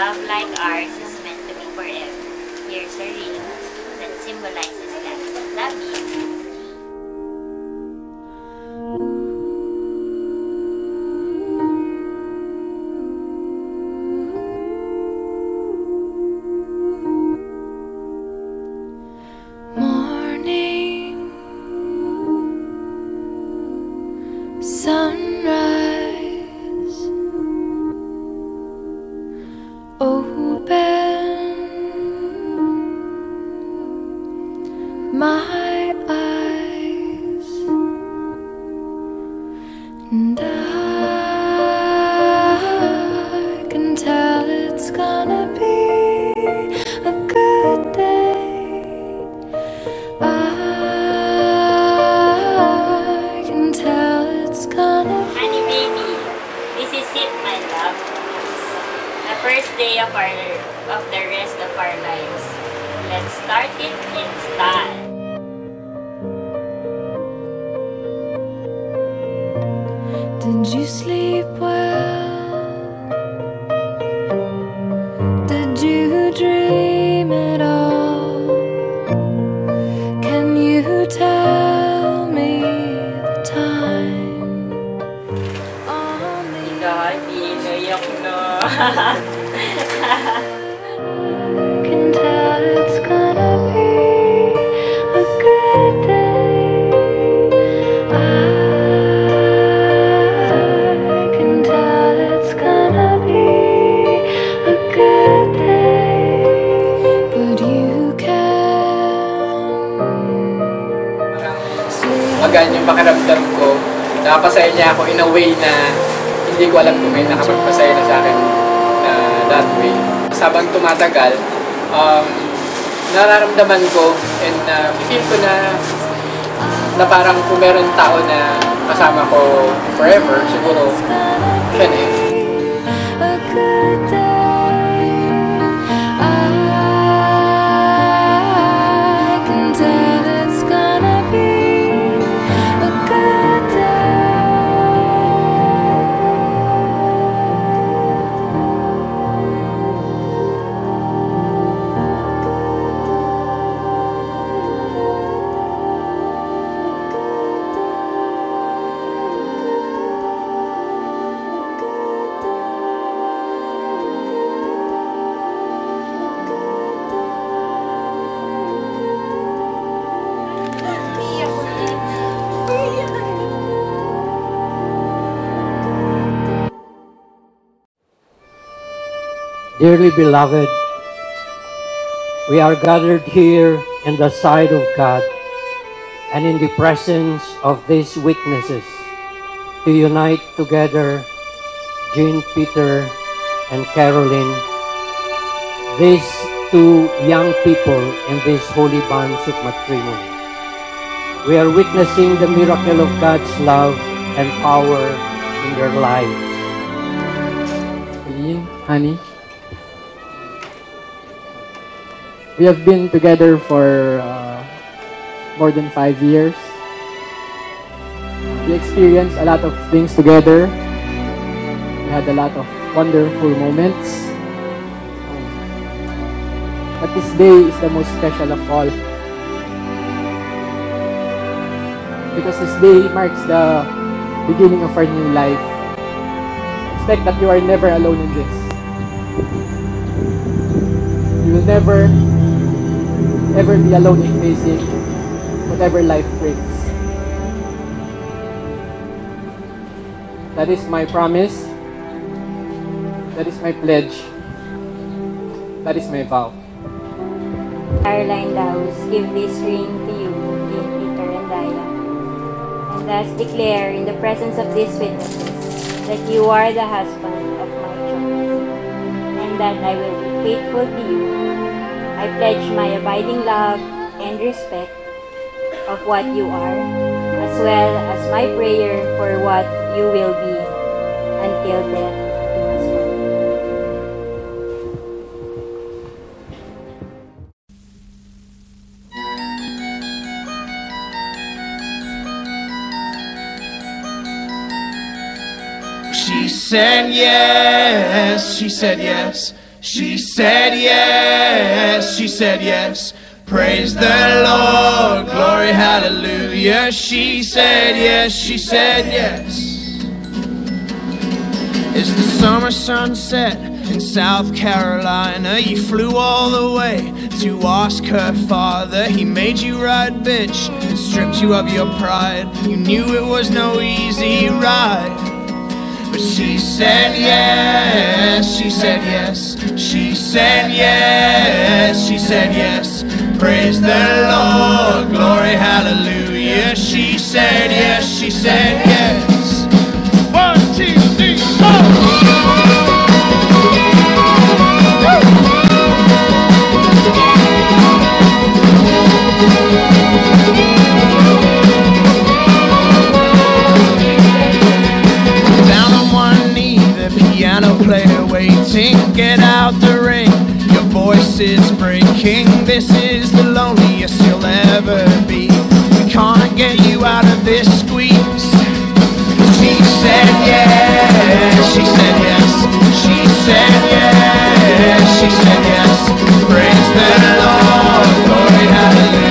love like ours is meant to be forever. Here's a ring that symbolizes that. Love you. Sunrise, open my eyes, and I can tell it's gonna be a good day. I can tell it's gonna be. Honey baby, this is it, my love. The first day of the rest of our lives. Let's start it in style. Did you sleep well? Did you dream it all? Can you tell me the time? I can tell it's gonna be a good day. I can tell it's gonna be a good day. But you can Magaan yung pakiramdam ko. Nakapasaya niya ako in a way na hindi ko alam kung may nakapagpasaya na sa akin na that way. Habang tumatagal, nararamdaman ko and feel ko na parang kung meron tao na kasama ko forever, siguro siya na yun. a good day. I can tell it's gonna be a good Dearly beloved, we are gathered here in the sight of God and in the presence of these witnesses to unite together Jean, Peter, and Caroline, these two young people in these holy bonds of matrimony. We are witnessing the miracle of God's love and power in their lives. Eileen, honey, we have been together for more than 5 years. We experienced a lot of things together. We had a lot of wonderful moments. But this day is the most special of all. Because this day marks the beginning of our new life. Expect that you are never alone in this. You will never ever be alone in facing whatever life brings. That is my promise. That is my pledge. That is my vow. Caroline Laus, give this ring to you, Jean, Peter, and Daya, and thus declare in the presence of these witnesses that you are the husband of my choice, and that I will be faithful to you. I pledge my abiding love and respect of what you are, as well as my prayer for what you will be until death do us part. She said yes, she said yes. She said yes, she said yes. Praise the Lord, glory, hallelujah. She said yes, she said yes. It's the summer sunset in South Carolina. You flew all the way to ask her father. He made you ride, bitch, and stripped you of your pride. You knew it was no easy ride, but she said yes, she said yes. She said yes, she said yes. Praise the Lord, glory, hallelujah. She said yes, she said yes. 1, 2, 3, 4. Down on one knee, the piano player waiting. Get out the ring, your voice is breaking. This is the loneliest you'll ever be. We can't get you out of this squeeze. She said yes, she said yes. She said yes, she said yes. Praise the Lord, glory, hallelujah.